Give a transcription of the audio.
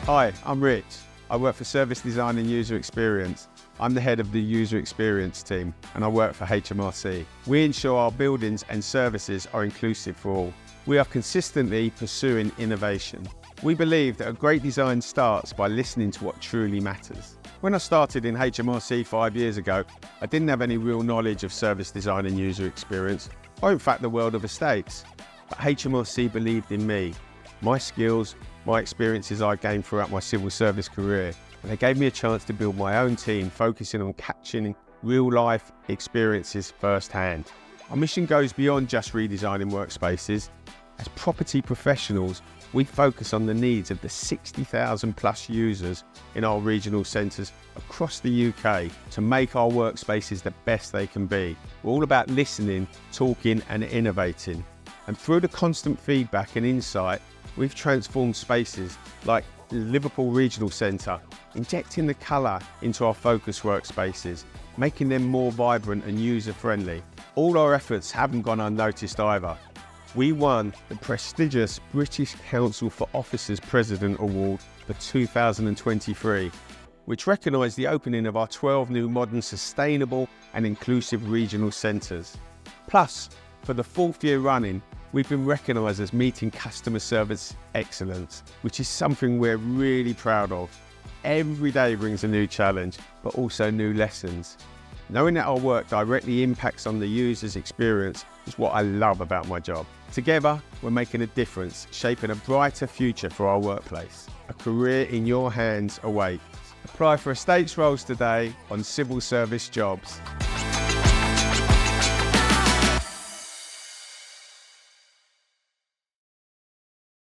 Hi, I'm Rich. I work for Service Design and User Experience. I'm the head of the User Experience team and I work for HMRC. We ensure our buildings and services are inclusive for all. We are consistently pursuing innovation. We believe that a great design starts by listening to what truly matters. When I started in HMRC 5 years ago, I didn't have any real knowledge of service design and user experience, or in fact the world of estates. But HMRC believed in me, my skills, my experiences I gained throughout my civil service career, and they gave me a chance to build my own team focusing on capturing real-life experiences firsthand. Our mission goes beyond just redesigning workspaces. As property professionals, we focus on the needs of the 60,000 plus users in our regional centres across the UK to make our workspaces the best they can be. We're all about listening, talking and innovating. And through the constant feedback and insight, we've transformed spaces like the Liverpool Regional Centre, injecting the colour into our focus workspaces, making them more vibrant and user-friendly. All our efforts haven't gone unnoticed either. We won the prestigious British Council for Officers President Award for 2023, which recognised the opening of our 12 new modern, sustainable and inclusive regional centres. Plus, for the 4th year running, we've been recognised as meeting customer service excellence, which is something we're really proud of. Every day brings a new challenge, but also new lessons. Knowing that our work directly impacts on the user's experience is what I love about my job. Together, we're making a difference, shaping a brighter future for our workplace. A career in your hands awaits. Apply for estates roles today on Civil Service Jobs.